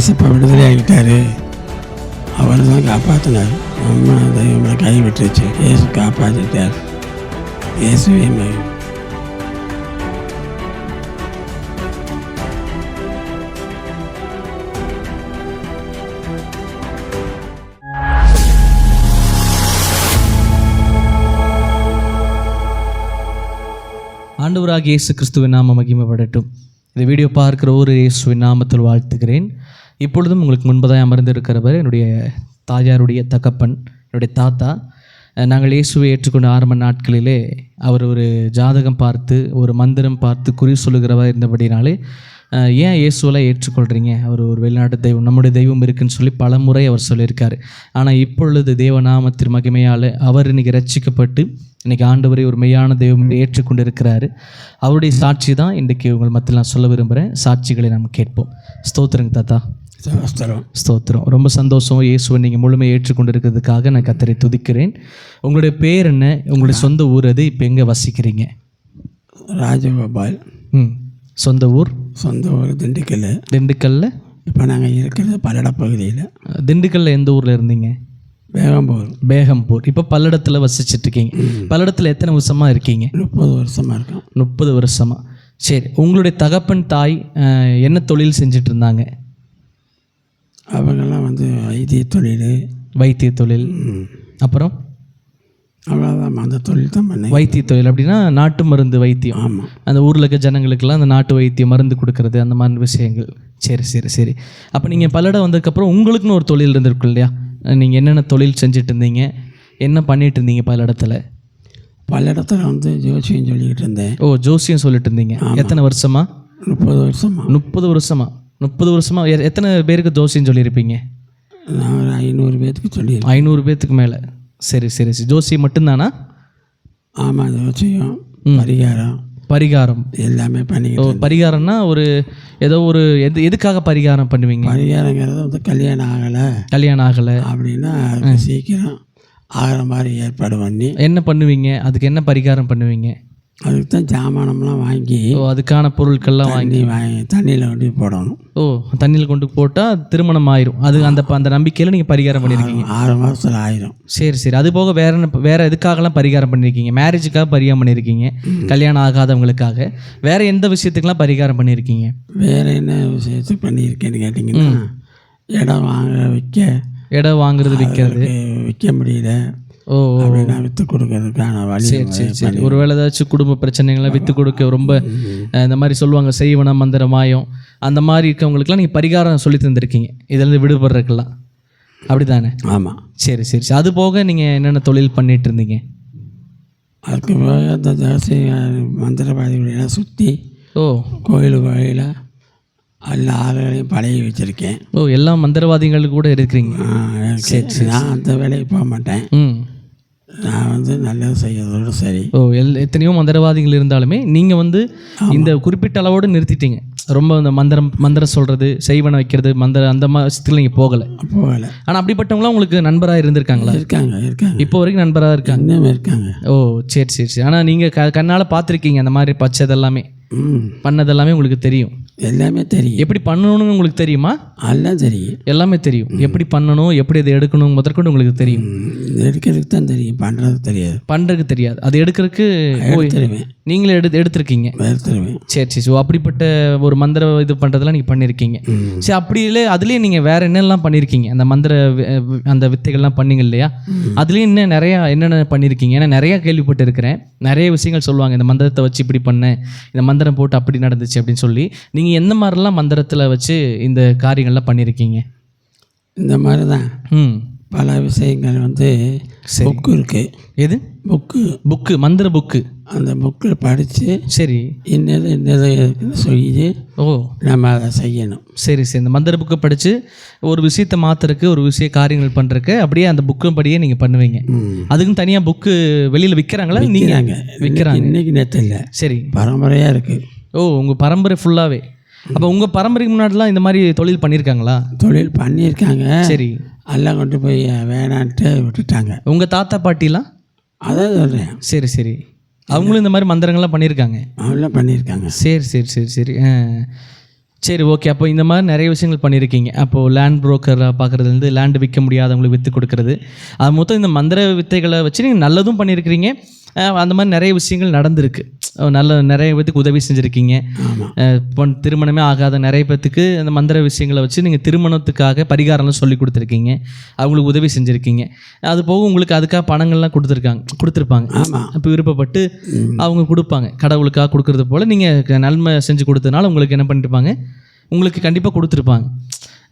ஏசப்பா விடுதலை ஆகிட்டாரு, அவர் தான் காப்பாற்றினார். நம்ம தெய்வங்களை கைவிட்டுருச்சு, ஏசு காப்பாற்றிட்டார். இயேசுவே மகிமை. ஆண்டவராகிய இயேசு கிறிஸ்துவின் நாமம் மகிமைப்படட்டும். இந்த வீடியோ பார்க்குற ஒரு இயேசுவின் நாமத்தில் வாழ்த்துகிறேன். இப்பொழுதும் உங்களுக்கு முன்பதாக அமர்ந்திருக்கிறவர் என்னுடைய தாயாருடைய தகப்பன், என்னுடைய தாத்தா. நாங்கள் இயேசுவை ஏற்றுக்கொண்ட ஆரம்ப நாட்களிலே அவர் ஒரு ஜாதகம் பார்த்து, ஒரு மந்திரம் பார்த்து குறி சொல்லுகிறவர் இருந்தபடினாலே, ஏன் இயேசுவெல்லாம் ஏற்றுக்கொள்கிறீங்க, அவர் ஒரு வெளிநாட்டு தெய்வம், நம்முடைய தெய்வம் இருக்குன்னு சொல்லி பல முறை அவர் சொல்லியிருக்காரு. ஆனால் இப்பொழுது தேவநாமத்தின் மகிமையால் அவர் இன்றைக்கி ரட்சிக்கப்பட்டு இன்றைக்கி ஆண்டவரை ஒரு மெய்யான தெய்வம் ஏற்றுக்கொண்டு இருக்கிறாரு. அவருடைய சாட்சி தான் இன்றைக்கி உங்கள் மத்தியில் நான் சொல்ல விரும்புகிறேன். சாட்சிகளை நம்ம கேட்போம். ஸ்தோத்திரங்க தாத்தா. ஸ்தோத்திரம். ரொம்ப சந்தோஷம். இயேசுவை நீங்கள் முழுமையை ஏற்றுக்கொண்டு இருக்கிறதுக்காக நான் கர்த்தரை துதிக்கிறேன். உங்களுடைய பேர் என்ன, உங்களுடைய சொந்த ஊர் அது, இப்போ எங்கே வசிக்கிறீங்க? ராஜகோபால். சொந்த ஊர்? சொந்த ஊர் திண்டுக்கல். திண்டுக்கல்ல இப்போ நாங்கள் இருக்கிறது பல்லட பகுதியில். திண்டுக்கல்ல எந்த ஊரில் இருந்தீங்க? பேகம்பூர். இப்போ பல்லடத்தில் வசிச்சுட்ருக்கீங்க. பல்லடத்தில் எத்தனை வருஷமாக இருக்கீங்க? 30 வருஷமாக இருக்கோம். 30 வருஷமாக. சரி, உங்களுடைய தகப்பன் தாய் என்ன தொழில் செஞ்சுட்டு இருந்தாங்க? அவங்கெல்லாம் வந்து வைத்திய தொழில். அப்புறம் அவ்வளோதான், அந்த தொழில் தான் பண்ணேன். வைத்திய தொழில் அப்படின்னா நாட்டு மருந்து வைத்தியம். ஆமாம். அந்த ஊரில் இருக்க ஜனங்களுக்கெல்லாம் அந்த நாட்டு வைத்தியம் மருந்து கொடுக்கறது, அந்த மாதிரி விஷயங்கள். சரி. அப்போ நீங்கள் பல்லடம் வந்ததுக்கப்புறம் உங்களுக்குன்னு ஒரு தொழில் இருந்திருக்கும் இல்லையா? நீங்கள் என்னென்ன தொழில் செஞ்சுட்டு இருந்தீங்க, என்ன பண்ணிகிட்டு இருந்தீங்க பல்லடத்தில்? பல்லடத்தில் வந்து ஜோசியம் சொல்லிக்கிட்டு இருந்தேன். ஓ, ஜோசியம் சொல்லிட்டு இருந்தீங்க. எத்தனை வருஷமா? 30 வருஷமா. 30 வருஷமாக எத்தனை பேருக்கு ஜோசியம் சொல்லியிருப்பீங்க? நான் ஒரு 500 பேர்த்துக்கு சொல்லி. 500 பேர்த்துக்கு மேலே. சரி. ஜோசியம் மட்டும்தானா? ஆமாம், ஜோசியம், பரிகாரம் எல்லாமே பண்ணிக்கிட்டு. பரிகாரம்னா ஒரு ஏதோ ஒரு எதுக்காக பரிகாரம் பண்ணுவீங்க? பரிகாரங்கிறது வந்து கல்யாணம் ஆகலை அப்படின்னா சீக்கிரம் ஆகிற மாதிரி ஏற்பாடு பண்ணி. என்ன பண்ணுவீங்க? அதுக்கு என்ன பரிகாரம் பண்ணுவீங்க? அதுக்கு தான் ஜாமானம்லாம் வாங்கி, அதுக்கான பொருட்கள்லாம் வாங்கி தண்ணியில் கொண்டு போடணும். தண்ணியில் கொண்டு போட்டால் திருமணம் ஆயிரும். அது அந்த நம்பிக்கையில் நீங்கள் பரிகாரம் பண்ணியிருக்கீங்க. 6 மாதத்தில் ஆயிரும். சரி. அது போக வேற எதுக்காகலாம் பரிகாரம் பண்ணியிருக்கீங்க? மேரேஜுக்காக பரிகாரம் பண்ணியிருக்கீங்க, கல்யாணம் ஆகாதவங்களுக்காக. வேற எந்த விஷயத்துக்கெலாம் பரிகாரம் பண்ணியிருக்கீங்க? வேற என்ன விஷயத்துக்கு பண்ணியிருக்கேன்னு கேட்டிங்கன்னா, இடம் வாங்குறது விற்க முடியல அப்படின்னா விற்று கொடுக்கறதுக்கான வழி. சரி. ஒருவேளை ஏதாச்சும் குடும்ப பிரச்சனைகளை விற்று கொடுக்க ரொம்ப இந்த மாதிரி சொல்லுவாங்க, செய்வனம் மந்திர மாயம், அந்த மாதிரி இருக்கவங்களுக்குலாம் நீங்கள் பரிகாரம் சொல்லி தந்திருக்கீங்க, இதிலேருந்து விடுபடுறதுக்கெல்லாம். அப்படி தானே? ஆமாம். சரி. அது போக நீங்கள் என்னென்ன தொழில் பண்ணிகிட்டு இருந்தீங்க? அதுக்கு போக அந்த ஜாஸ்தி மந்திரவாதிகளெல்லாம் சுற்றி கோயிலுக்கு எல்லா ஆளுகளையும் பழகி வச்சுருக்கேன். எல்லா மந்திரவாதிகளுக்கு கூட இருக்கிறீங்க? சரி. நான் அந்த வேலைக்கு போக மாட்டேன். நான் வந்து நல்லது செய்யறதோடு சரி. எத்தனையோ மந்திரவாதிகள் இருந்தாலுமே நீங்கள் வந்து இந்த குறிப்பிட்ட அளவோடு நிறுத்திட்டீங்க. ரொம்ப இந்த மந்திரம் சொல்கிறது, செய்வனை வைக்கிறது, அந்த மாதிரி நீங்கள் போகலை. ஆனால் அப்படிப்பட்டவங்களாம் உங்களுக்கு நண்பராக இருந்திருக்காங்களா? இருக்காங்க. இப்போ வரைக்கும் நண்பராக இருக்காங்க. இன்னும் இருக்காங்க. சரி. ஆனால் நீங்கள் கண்ணால் பார்த்துருக்கீங்க அந்த மாதிரி பச்சதெல்லாமே, பண்ணதெல்லாமே உங்களுக்கு தெரியும்? எல்லாமே தெரியும். எப்படி பண்ணணும்னு உங்களுக்கு தெரியுமா? எல்லாம் தெரியும். எல்லாமே தெரியும். எப்படி பண்ணணும், எப்படி அதை எடுக்கணும் முதற்கொண்டு உங்களுக்கு தெரியும்? எடுக்கிறதுக்கு தான் தெரியும், பண்ணுறதுக்கு தெரியாது. அது எடுக்கிறதுக்கு நீங்களே எடுத்துருக்கீங்க. சரி. அப்படிப்பட்ட ஒரு மந்திர இது பண்ணுறதெல்லாம் நீங்கள் பண்ணியிருக்கீங்க. சரி. அப்படியே அதுலேயே நீங்கள் வேறு என்னெல்லாம் பண்ணியிருக்கீங்க? அந்த வித்தைகள்லாம் பண்ணீங்க இல்லையா? அதுலேயும் இன்னும் என்னென்ன பண்ணியிருக்கீங்க? ஏன்னா நிறையா கேள்விப்பட்டு இருக்கிறேன். நிறைய விஷயங்கள் சொல்லுவாங்க, இந்த மந்திரத்தை வச்சு இப்படி பண்ணேன், இந்த மந்திரம் போட்டு அப்படி நடந்துச்சு அப்படின்னு சொல்லி. நீங்கள் எந்த மாதிரிலாம் மந்திரத்தில் வச்சு இந்த காரியங்கள்லாம் பண்ணியிருக்கீங்க? இந்த மாதிரி தான் பல விஷயங்கள் வந்து புக்கு இருக்குது. எது புக்கு? மந்திர புக்கு. அந்த புக்கில் படித்து சரி இன்னது சொல்லி நம்ம அதை செய்யணும். சரி. இந்த மந்திர புக்கை படித்து ஒரு விஷயத்தை மாற்றுறதுக்கு, ஒரு காரியங்கள் பண்ணுறதுக்கு அப்படியே அந்த புக்கும் படியே நீங்கள் பண்ணுவீங்க. அதுக்குன்னு தனியாக புக்கு வெளியில் விற்கிறாங்களா? நீங்கள் விற்கிறாங்க? இன்றைக்கி நேற்று இல்லை. சரி. பரம்பரையாக இருக்குது. உங்கள் பரம்பரை ஃபுல்லாகவே. அப்போ உங்கள் பரம்பரைக்கு முன்னாடிலாம் இந்த மாதிரி தொழில் பண்ணியிருக்காங்களா? தொழில் பண்ணியிருக்காங்க. சரி. எல்லாம் கொண்டு போய் வேணான்ட்டு விட்டுட்டாங்க. உங்கள் தாத்தா பாட்டிலாம்? அதான் சொல்கிறேன். சரி. அவங்களும் இந்த மாதிரி மந்திரங்கள்லாம் பண்ணியிருக்காங்க? அவங்களாம் பண்ணியிருக்காங்க. சரி. சரி, ஓகே. அப்போ இந்த மாதிரி நிறைய விஷயங்கள் பண்ணியிருக்கீங்க. அப்போது லேண்ட் புரோக்கரை பார்க்குறதுலேருந்து லேண்டு விற்க முடியாதவங்களுக்கு விற்று கொடுக்குறது, அது மொத்தம் இந்த மந்திர வித்தைகளை வச்சு நீங்கள் நல்லதும் பண்ணியிருக்கிறீங்க. அந்த மாதிரி நிறைய விஷயங்கள் நடந்திருக்கு. நிறைய பேத்துக்கு உதவி செஞ்சுருக்கீங்க. திருமணமே ஆகாத நிறைய பேத்துக்கு அந்த மந்திர விஷயங்களை வச்சு நீங்கள் திருமணத்துக்காக பரிகாரம்லாம் சொல்லி கொடுத்துருக்கீங்க, அவங்களுக்கு உதவி செஞ்சுருக்கீங்க. அது போக உங்களுக்கு அதுக்காக பணங்கள்லாம் கொடுத்துருப்பாங்க. இப்போ விருப்பப்பட்டு அவங்க கொடுப்பாங்க, கடவுளுக்காக கொடுக்குறது போல் நீங்கள் நன்மை செஞ்சு கொடுத்ததுனால உங்களுக்கு என்ன பண்ணிருப்பாங்க, உங்களுக்கு கண்டிப்பாக கொடுத்துருப்பாங்க.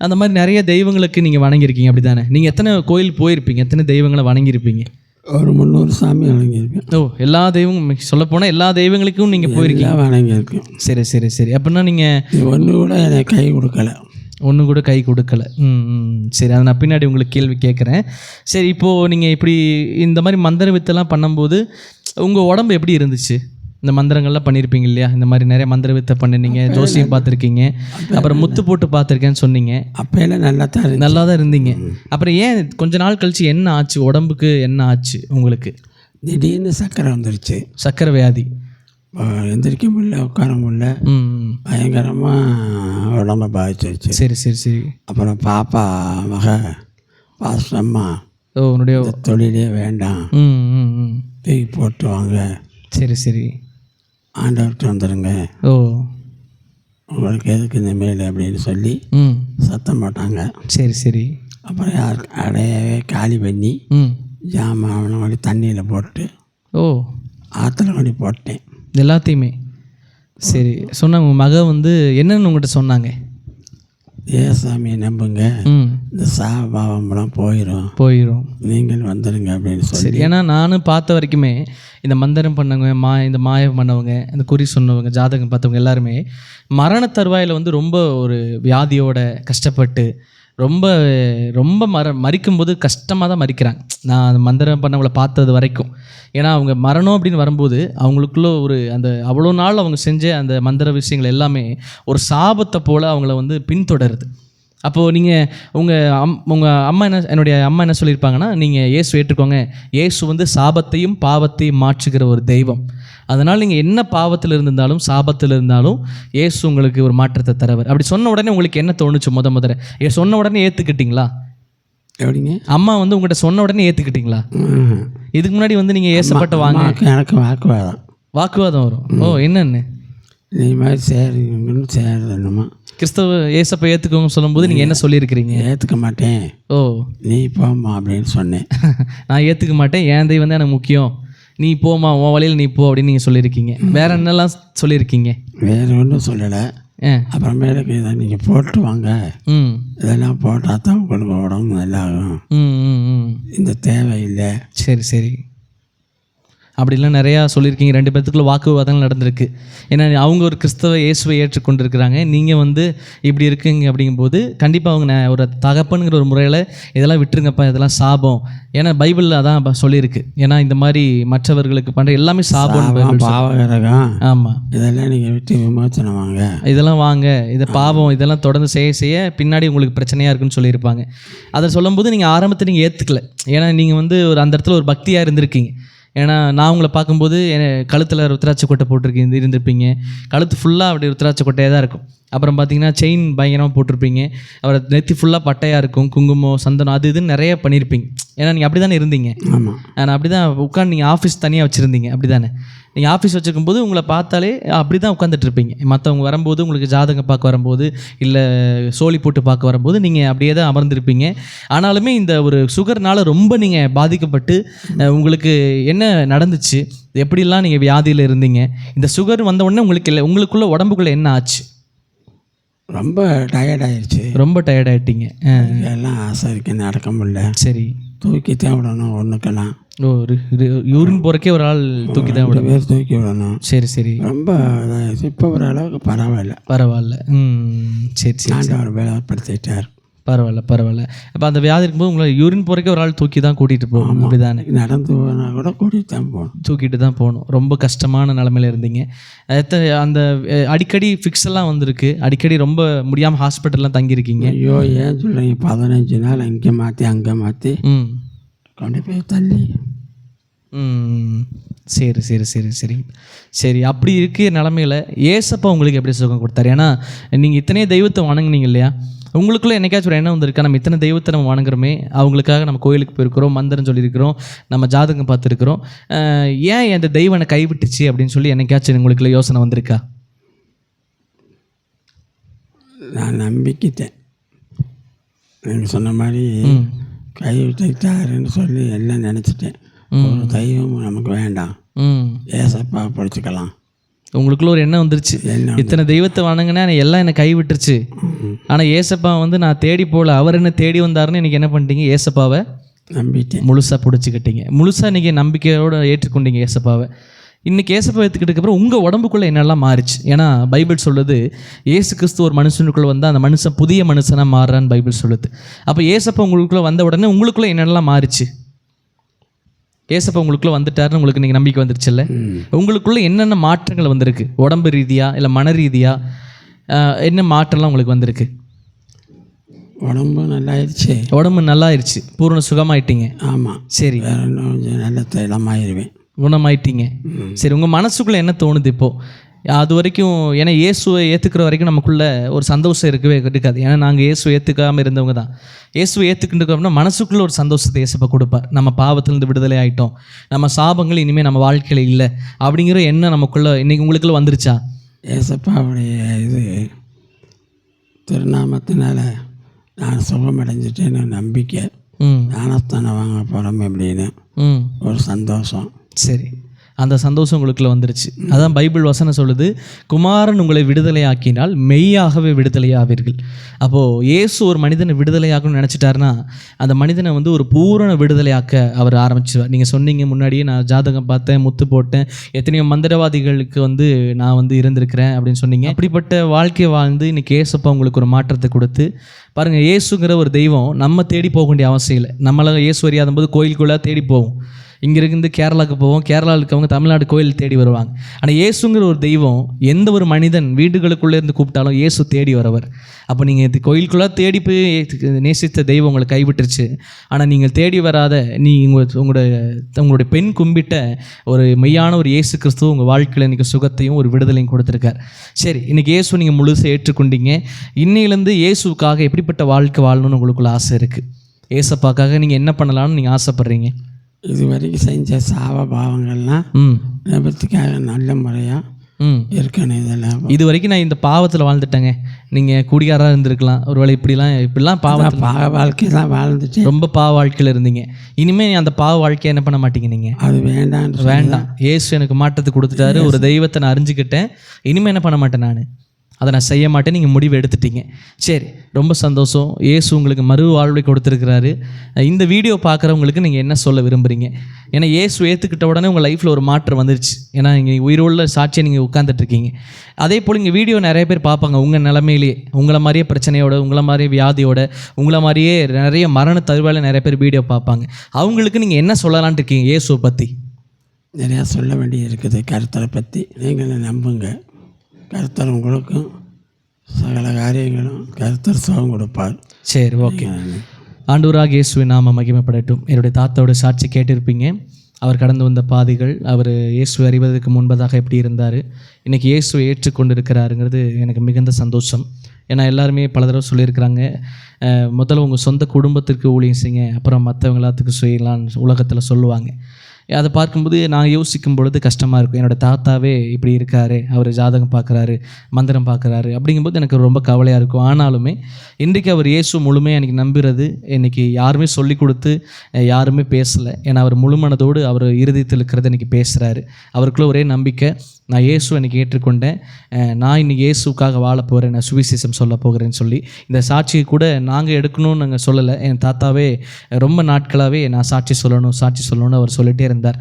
அந்த மாதிரி நிறைய தெய்வங்களுக்கு நீங்கள் வணங்கியிருக்கீங்க, அப்படி தானே? நீங்கள் எத்தனை கோயில் போயிருப்பீங்க, எத்தனை தெய்வங்களை வணங்கியிருப்பீங்க? ஒரு 300 சாமி வணங்கியிருக்கேன். ஓ, எல்லா தெய்வம் சொல்லப்போனால் எல்லா தெய்வங்களுக்கும் நீங்கள் போயிருக்கீங்க, வணங்கியிருக்கேன். சரி சரி சரி. அப்படின்னா நீங்கள் ஒன்று கூட எனக்கு கை கொடுக்கலை, ஒன்று கூட கை கொடுக்கலை. சரி, அதை நான் பின்னாடி உங்களுக்கு கேள்வி கேட்குறேன். சரி, இப்போது நீங்கள் இப்படி இந்த மாதிரி மந்திர வித்தெல்லாம் பண்ணும்போது உங்கள் உடம்பு எப்படி இருந்துச்சு? இந்த மந்திரங்கள்லாம் பண்ணியிருப்பீங்க இல்லையா? இந்த மாதிரி நிறைய மந்திர வித்தை பண்ணினீங்க, ஜோசியம் பார்த்துருக்கீங்க, அப்புறம் முத்து போட்டு பார்த்துருக்கேன்னு சொன்னீங்க. அப்போயெல்லாம் நல்லா தான் இருந்தீங்க. அப்புறம் ஏன் கொஞ்ச நாள் கழிச்சு என்ன ஆச்சு, உடம்புக்கு என்ன ஆச்சு உங்களுக்கு? திடீர்னு சர்க்கரை வந்துருச்சு, சர்க்கரை வியாதி. எந்திரிக்க முடியல, உட்கார முடியல, பயங்கரமாக உடம்பை பாதிச்சிருச்சு. சரி சரி சரி. அப்புறம் பாப்பா மக பாசம்மா, உன்னுடைய தொழிலே வேண்டாம், தூக்கி போட்டு வாங்க, சரி சரி, ஆண்டவர்கிட்ட வந்துடுங்க, உங்களுக்கு எதுக்கு இந்த மேல் அப்படின்னு சொல்லி சத்தம் போட்டாங்க. சரி சரி. அப்புறம் அடையவே காலி பண்ணி ஜாமான் கொண்டு தண்ணியில் போட்டு ஆற்றுல கொண்டு போட்டேன் எல்லாத்தையுமே. சரி, சொன்னாங்க உங்கள் மக என்னன்னு உங்கள்கிட்ட சொன்னாங்க? ஏசாமியை நம்புங்க, இந்த சாபாவம்லாம் போயிடும், நீங்கள் வந்துடுங்க அப்படின்னு சொல்லி. ஏன்னா நானும் பார்த்த வரைக்குமே இந்த மந்திரம் பண்ணவங்க, இந்த மாயம் பண்ணவங்க, இந்த குறி சொன்னவங்க, ஜாதகம் பார்த்தவங்க எல்லாருமே மரண தருவாயில் ரொம்ப ஒரு வியாதியோட கஷ்டப்பட்டு ரொம்ப ரொம்ப மறிக்கும்போது கஷ்டமாக தான் மறிக்கிறாங்க. நான் அந்த மந்திரம் பண்ணவங்களை பார்த்தது வரைக்கும். ஏன்னா அவங்க மரணம் அப்படின்னு வரும்போது அவங்களுக்குள்ள ஒரு அந்த அவ்வளோ நாள் அவங்க செஞ்ச அந்த மந்திர விஷயங்கள் எல்லாமே ஒரு சாபத்தை போல் அவங்கள பின்தொடருது. அப்போது நீங்கள் உங்கள் அம்மா என்னுடைய அம்மா என்ன சொல்லியிருப்பாங்கன்னா, நீங்கள் இயேசு ஏற்றுக்கோங்க, இயேசு சாபத்தையும் பாவத்தையும் மாற்றுகிற ஒரு தெய்வம், அதனால் நீங்கள் என்ன பாவத்தில் இருந்தாலும் சாபத்தில் இருந்தாலும் இயேசு உங்களுக்கு ஒரு மாற்றத்தை தரவர். அப்படி சொன்ன உடனே உங்களுக்கு என்ன தோணுச்சு? முதல்ல சொன்ன உடனே ஏற்றுக்கிட்டீங்களா? எப்படிங்க? அம்மா உங்கள்கிட்ட சொன்ன உடனே ஏற்றுக்கிட்டீங்களா? இதுக்கு முன்னாடி நீங்கள் ஏசப்பட்ட வாங்க, எனக்கு வாக்குவாதம் வரும். என்னன்னு? நீ மாதிரி சேரணுமா, கிறிஸ்தவ ஏசப்பை ஏற்றுக்கோங்க சொல்லும்போது நீங்கள் என்ன சொல்லியிருக்கிறீங்க? ஏற்றுக்க மாட்டேன், நீ போமா அப்படின்னு சொன்னேன். நான் ஏற்றுக்க மாட்டேன், என் தெய்வம் எனக்கு முக்கியம், நீ போமா, உன் வழியில் நீ போ அப்படின்னு நீங்கள் சொல்லியிருக்கீங்க. வேற என்னெல்லாம் சொல்லியிருக்கீங்க? வேறு ஒன்றும் சொல்லலை. அப்புறமேலுக்கு இதை நீங்கள் போட்டு வாங்க, இதெல்லாம் போட்டால் தான் உங்களுக்கு உடம்பு நல்லா ஆகும், இந்த தேவையில்லை. சரி சரி. அப்படிலாம் நிறையா சொல்லியிருக்கீங்க. 2 பேர்த்துக்குள்ள வாக்குவாதங்கள் நடந்திருக்கு. ஏன்னா அவங்க ஒரு கிறிஸ்தவ இயேசுவை ஏற்றுக்கொண்டிருக்கிறாங்க, நீங்கள் இப்படி இருக்குங்க. அப்படிங்கும்போது கண்டிப்பாக அவங்க ஒரு தகப்பனுங்கிற ஒரு முறையில் இதெல்லாம் விட்டுருங்கப்பா, இதெல்லாம் சாபம். ஏன்னா பைபிளில் அதான் சொல்லியிருக்கு. ஏன்னா இந்த மாதிரி மற்றவர்களுக்கு பண்ணுற எல்லாமே சாபம், பாவகரகம். ஆமாம், இதெல்லாம் நீங்கள் விட்டு விமோசனம் வாங்க, இதெல்லாம் வாங்க, இதை பாவம், இதெல்லாம் தொடர்ந்து செய்ய பின்னாடி உங்களுக்கு பிரச்சனையாக இருக்குன்னு சொல்லியிருப்பாங்க. அதை சொல்லும்போது நீங்கள் ஆரம்பத்தை நீங்கள் ஏற்றுக்கல. ஏன்னா நீங்கள் ஒரு அந்த இடத்துல ஒரு பக்தியாக இருந்திருக்கீங்க. ஏன்னா நான் உங்களை பார்க்கும்போது கழுத்தில் ருத்ராட்ச கொட்டை இருந்திருப்பீங்க, கழுத்து ஃபுல்லாக அப்படி ருத்ராட்ச கொட்டையாக தான் இருக்கும். அப்புறம் பார்த்தீங்கன்னா செயின் பயங்கரமாக போட்டிருப்பீங்க, அப்புறம் நெத்தி ஃபுல்லாக பட்டையாக இருக்கும், குங்குமம், சந்தனம், அது இதுன்னு நிறைய பண்ணியிருப்பீங்க. ஏன்னா நீங்கள் அப்படி தானே இருந்தீங்க. நான் அப்படி தான் உட்காந்து, நீங்கள் ஆஃபீஸ் தனியாக வச்சுருந்தீங்க, அப்படி தானே? நீங்கள் ஆஃபீஸ் வச்சுருக்கும்போது உங்களை பார்த்தாலே அப்படி தான் உட்காந்துட்டு இருப்பீங்க. மற்றவங்க வரும்போது, உங்களுக்கு ஜாதகம் பார்க்க வரும்போது, இல்லை சோழி போட்டு பார்க்க வரும்போது நீங்கள் அப்படியே தான் அமர்ந்திருப்பீங்க. ஆனாலுமே இந்த ஒரு சுகர்னால் ரொம்ப நீங்கள் பாதிக்கப்பட்டு உங்களுக்கு என்ன நடந்துச்சு, எப்படிலாம் நீங்கள் வியாதியில் இருந்தீங்க, இந்த சுகர் வந்த உடனே உங்களுக்குள்ள உடம்புக்குள்ளே என்ன ஆச்சு? ரொம்ப டயர்டாயிடுச்சு. ரொம்ப டயர்டாயிட்டீங்க. எல்லாம் ஆசை இருக்கு, நடக்க முடியல. சரி, தூக்கி தான் விடணும் ஒன்றுக்கெல்லாம். யூரின் போகிறக்கே ஒரு ஆள் தூக்கி தான் விட, பேர் தூக்கி விடணும். சரி சரி. ரொம்ப இதாகிடுச்சு. இப்போ ஒரு அளவுக்கு பரவாயில்ல. சரி சரி. ஆண்டவர் வேலைப்படுத்திட்டார். பரவாயில்ல. அப்போ அந்த வியாதி இருக்கும்போது உங்களை யூரின் போகிறக்கே ஒரு ஆள் தூக்கி தான் கூட்டிகிட்டு போகணும், அப்படி தானே? நடந்து போனால் கூட தூக்கிட்டு தான் போகணும். ரொம்ப கஷ்டமான நிலமையில இருந்தீங்க. அந்த அடிக்கடி ஃபிக்ஸ் எல்லாம் வந்திருக்கு, அடிக்கடி ரொம்ப முடியாமல் ஹாஸ்பிட்டல்லாம் தங்கியிருக்கீங்க. ஐயோ, ஏன் சொல்கிறீங்க? 15 நாள் இங்கே மாற்றி அங்கே மாற்றி கொண்டு போய் தள்ளி சரி சரி சரி சரி சரி. அப்படி இருக்கிற நிலமையில் ஏசப்பா உங்களுக்கு எப்படி சுகம் கொடுத்தாரு? ஏன்னா நீங்கள் இத்தனையே தெய்வத்தை வணங்குனீங்க இல்லையா? உங்களுக்குள்ளே என்னைக்காச்சும் ஒரு எண்ணம் வந்திருக்கா, நம்ம இத்தனை தெய்வத்தை நம்ம வணங்குறோமே, அவங்களுக்காக நம்ம கோயிலுக்கு போயிருக்கிறோம், மந்திரம் சொல்லியிருக்கிறோம், நம்ம ஜாதகம் பார்த்துருக்குறோம், ஏன் அந்த தெய்வம் என்னை கைவிட்டுச்சு அப்படின்னு சொல்லி என்னைக்காச்சும் உங்களுக்குள்ள யோசனை வந்திருக்கா? நான் நம்பிக்கிட்டேன். நீங்கள் சொன்ன மாதிரி கைவிட்டுட்டாருன்னு சொல்லி எல்லாம் நினச்சிட்டேன். ஒரு தெய்வம் நமக்கு வேண்டாம், ஏசப்பா பிடிச்சிக்கலாம். உங்களுக்குள்ள ஒரு எண்ணம் வந்துருச்சு, இத்தனை தெய்வத்தை வணங்கினா எல்லாம் என்னை கைவிட்டுருச்சு, ஆனால் ஏசப்பா வந்து நான் தேடி போகல, அவர் என்ன தேடி வந்தாருன்னு இன்றைக்கி என்ன பண்ணிட்டீங்க? ஏசப்பாவை நம்பிட்டேன், முழுசாக பிடிச்சிக்கிட்டீங்க, முழுசாக இன்றைக்கி நம்பிக்கையோடு ஏற்றுக்கொண்டீங்க ஏசப்பாவை. இன்றைக்கி ஏசப்பா ஏற்றுக்கிட்டதுக்கப்புறம் உங்கள் உடம்புக்குள்ளே என்னெல்லாம் மாறிச்சு? ஏன்னா பைபிள் சொல்லுது ஏசு கிறிஸ்து ஒரு மனுஷனுக்குள்ளே வந்தால் அந்த மனுஷன் புதிய மனுஷனாக மாறுறான்னு பைபிள் சொல்லுது. அப்போ ஏசப்பா உங்களுக்குள்ளே வந்த உடனே உங்களுக்குள்ளே என்னெல்லாம் மாறிச்சு? ஏசப்பா உங்களுக்குள்ளே வந்துட்டாருன்னு உங்களுக்கு இன்றைக்கி நம்பிக்கை வந்துருச்சு இல்லை? உங்களுக்குள்ளே என்னென்ன மாற்றங்கள் வந்திருக்கு? உடம்பு ரீதியாக இல்லை மன ரீதியாக என்ன மாற்றம்லாம் உங்களுக்கு வந்திருக்கு? உடம்பு நல்லாயிருச்சு. உடம்பு நல்லாயிருச்சு, பூரண சுகமாயிட்டீங்க. ஆமாம். சரி, வேற இன்னும் கொஞ்சம் நல்ல தைலமாயிருவேன். குணமாயிட்டீங்க. சரி, உங்கள் மனசுக்குள்ளே என்ன தோணுது இப்போது? அது வரைக்கும் ஏன்னா இயேசுவை ஏற்றுக்கிற வரைக்கும் நமக்குள்ளே ஒரு சந்தோஷம் இருக்கவே இருக்காது. ஏன்னா நாங்கள் இயேசுவை ஏற்றுக்காமல் இருந்தவங்க தான். இயேசுவை ஏற்றுக்கிட்டு மனசுக்குள்ளே ஒரு சந்தோஷத்தை இயேசுப்பா கொடுப்பார். நம்ம பாவத்திலேருந்து விடுதலை ஆகிட்டோம், நம்ம சாபங்கள் இனிமேல் நம்ம வாழ்க்கையில் இல்லை அப்படிங்கிற எண்ணம் நமக்குள்ளே இன்றைக்கி உங்களுக்குள்ளே வந்துருச்சா? ஏசப்பாவுடைய இது திருநாமத்தினால நான் சுகமடைஞ்சிட்டேன்னு நம்பிக்கை, ஞானஸ்தானம் வாங்க போகிறோம் அப்படின்னு ஒரு சந்தோஷம். சரி, அந்த சந்தோஷம் உங்களுக்குள்ள வந்துருச்சு. அதான் பைபிள் வசனம் சொல்லுது, குமாரன் உங்களை விடுதலையாக்கினால் மெய்யாகவே விடுதலையாவீர்கள். அப்போது இயேசு ஒரு மனிதனை விடுதலையாக்கணும்னு நினச்சிட்டாருன்னா அந்த மனிதனை வந்து ஒரு பூரண விடுதலையாக்க அவர் ஆரம்பிச்சிடுவார். நீங்கள் சொன்னீங்க முன்னாடியே, நான் ஜாதகம் பார்த்தேன், முத்து போட்டேன், எத்தனையோ மந்திரவாதிகளுக்கு வந்து நான் வந்து இருந்திருக்கிறேன் அப்படின்னு சொன்னீங்க. அப்படிப்பட்ட வாழ்க்கையை வாழ்ந்து இன்றைக்கி ஏசப்பா உங்களுக்கு ஒரு மாற்றத்தை கொடுத்து பாருங்கள். இயேசுங்கிற ஒரு தெய்வம் நம்ம தேடி போக வேண்டிய அவசியம் இல்லை. நம்மளால் இயேசு அறியாத போது கோயிலுக்குள்ளே தேடி போவோம், இங்கே இருந்து கேரளாவுக்கு போவோம், கேரளாவில் இருக்கவங்க தமிழ்நாடு கோயில் தேடி வருவாங்க. ஆனால் இயேசுங்கிற ஒரு தெய்வம் எந்த ஒரு மனிதன் வீடுகளுக்குள்ளே இருந்து கூப்பிட்டாலும் இயேசு தேடி வரவர். அப்போ நீங்கள் இது கோயிலுக்குள்ளே தேடி போய் நேசித்த தெய்வம் உங்களை கைவிட்டுருச்சு, ஆனால் நீங்கள் தேடி வராத உங்களுடைய பெண் கும்பிட்ட ஒரு மெய்யான ஒரு இயேசு கிறிஸ்துவ உங்கள் வாழ்க்கையில் இன்றைக்கி சுகத்தையும் ஒரு விடுதலையும் கொடுத்துருக்கார். சரி, இன்றைக்கி இயேசு நீங்கள் முழுசாக ஏற்றுக்கொண்டீங்க. இன்னையிலேருந்து இயேசுக்காக எப்படிப்பட்ட வாழ்க்கை வாழணும்னு உங்களுக்குள்ள ஆசை இருக்குது? ஏசப்பாக்காக நீங்கள் என்ன பண்ணலாம்னு நீங்கள் ஆசைப்பட்றீங்க? இது வரைக்கும் செஞ்ச சாவ பாவங்கள்லாம் விபத்துக்காக நல்ல முறையாக இருக்கணும். இதெல்லாம் இது வரைக்கும் நான் இந்த பாவத்தில் வாழ்ந்துட்டேங்க. நீங்கள் குடிகாராக இருந்திருக்கலாம், ஒருவேளை இப்படிலாம் பாவ வாழ்க்கை தான் வாழ்ந்துட்டு ரொம்ப பாவ வாழ்க்கையில் இருந்தீங்க. இனிமேல் அந்த பாவ வாழ்க்கையை என்ன பண்ண மாட்டீங்க நீங்கள்? அது வேண்டாம். ஏசு எனக்கு மாற்றத்தை கொடுத்துட்டாரு, ஒரு தெய்வத்தை நான் அறிஞ்சிக்கிட்டேன், இனிமேல் என்ன பண்ண மாட்டேன், நான் அதை நான் செய்ய மாட்டேன். நீங்கள் முடிவு எடுத்துட்டீங்க. சரி, ரொம்ப சந்தோஷம். இயேசு உங்களுக்கு மறு வாழ்வை கொடுத்துருக்கிறாரு. இந்த வீடியோ பார்க்குறவங்களுக்கு நீங்கள் என்ன சொல்ல விரும்புகிறீங்க? ஏன்னா இயேசு ஏற்றுக்கிட்ட உடனே உங்கள் லைஃப்பில் ஒரு மாற்றம் வந்துருச்சு. ஏன்னா நீங்கள் உயிருள்ள சாட்சியை நீங்கள் உட்காந்துட்ருக்கீங்க. அதே போல் இங்கே வீடியோ நிறைய பேர் பார்ப்பாங்க, உங்கள் நிலைமையிலேயே உங்களை மாதிரியே பிரச்சனையோட, உங்களை மாதிரியே வியாதியோட, உங்களை மாதிரியே நிறைய மரண தருவாயில் நிறைய பேர் வீடியோ பார்ப்பாங்க. அவங்களுக்கு நீங்கள் என்ன சொல்லலான்ட்டு இருக்கீங்க இயேசுவை பற்றி? நிறையா சொல்ல வேண்டியது இருக்குது. கர்த்தரை பற்றி நீங்கள் நம்புங்க. கர்த்தர் உங்களுக்கும் சகல காரியங்களும் கர்த்தர் சுகம் கொடுப்பார். சரி, ஓகே. ஆண்டவராகிய இயேசுவின் நாமம் மகிமைப்படட்டும். என்னுடைய தாத்தாவோட சாட்சி கேட்டிருப்பீங்க. அவர் கடந்து வந்த பாதைகள், அவர் இயேசுவை அறிவதற்கு முன்பதாக எப்படி இருந்தார், இன்றைக்கி இயேசுவை ஏற்றுக்கொண்டு இருக்கிறாருங்கிறது எனக்கு மிகுந்த சந்தோஷம். ஏன்னா எல்லாருமே பல தடவை சொல்லியிருக்கிறாங்க, முதல்ல உங்கள் சொந்த குடும்பத்திற்கு ஊழியம் செய்யுங்க, அப்புறம் மற்றவங்க எல்லாத்துக்கும் செய்யலான்னு உலகத்தில் சொல்லுவாங்க. அதை பார்க்கும்போது நான் யோசிக்கும் பொழுது கஷ்டமாக இருக்கும். என்னோடய தாத்தாவே இப்படி இருக்கார், அவர் ஜாதகம் பார்க்குறாரு, மந்திரம் பார்க்குறாரு, அப்படிங்கும்போது எனக்கு ரொம்ப கவலையாக இருக்கும். ஆனாலுமே இன்றைக்கி அவர் இயேசு முழுமையாக எனக்கு நம்புகிறது, இன்றைக்கி யாருமே சொல்லி கொடுத்து யாருமே பேசலை. ஏன்னா அவர் முழு மனதோடு அவர் இருதயத்தில் இருக்கிறத இன்றைக்கி பேசுகிறாரு. அவருக்குள்ள ஒரே நம்பிக்கை, நான் இயேசு இன்றைக்கி ஏற்றுக்கொண்டேன், நான் இன்றைக்கி இயேசுக்காக வாழ போகிறேன், நான் சுவிசேஷம் சொல்ல போகிறேன்னு சொல்லி இந்த சாட்சியை கூட நாங்கள் எடுக்கணும்னு நாங்கள் சொல்லலை. என் தாத்தாவே ரொம்ப நாட்களாகவே நான் சாட்சி சொல்லணும்னு அவர் சொல்லிகிட்டே இருந்தார்.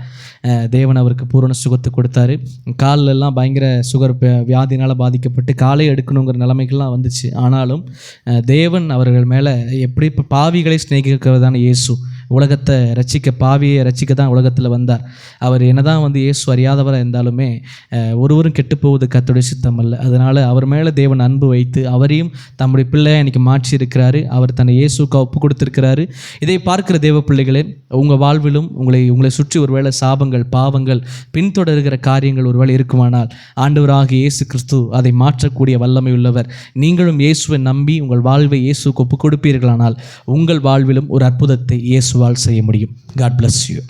தேவன் அவருக்கு பூரண சுகத்தை கொடுத்தாரு. காலெல்லாம் பயங்கர சுகர் வியாதினால் பாதிக்கப்பட்டு காலை எடுக்கணுங்கிற நிலைமைகள்லாம் வந்துச்சு. ஆனாலும் தேவன் அவர்கள் மேலே எப்படி இப்போ பாவிகளை சிநேகிக்கிறதான இயேசு உலகத்தை ரட்சிக்க, பாவியை ரட்சிக்க தான் உலகத்தில் வந்தார். அவர் என்னதான் வந்து இயேசு அறியாதவராக இருந்தாலுமே ஒருவரும் கெட்டு போவது கர்த்தருடைய சித்தம் அல்ல. அதனால் அவர் மேலே தேவன் அன்பு வைத்து அவரையும் தம்முடைய பிள்ளையை இன்றைக்கி மாற்றி இருக்கிறாரு. அவர் தன்னை இயேசுக்கு ஒப்பு கொடுத்திருக்கிறாரு. இதை பார்க்கிற தேவ பிள்ளைகளே, உங்கள் வாழ்விலும் உங்களை சுற்றி ஒருவேளை சாபங்கள், பாவங்கள், பின்தொடர்கிற காரியங்கள் ஒருவேளை இருக்குமானால் ஆண்டவராகிய இயேசு கிறிஸ்து அதை மாற்றக்கூடிய வல்லமை உள்ளவர். நீங்களும் இயேசுவை நம்பி உங்கள் வாழ்வை இயேசுக்கு ஒப்பு கொடுப்பீர்களானால் உங்கள் வாழ்விலும் ஒரு அற்புதத்தை இயேசுவால் செய்ய முடியும். God bless you.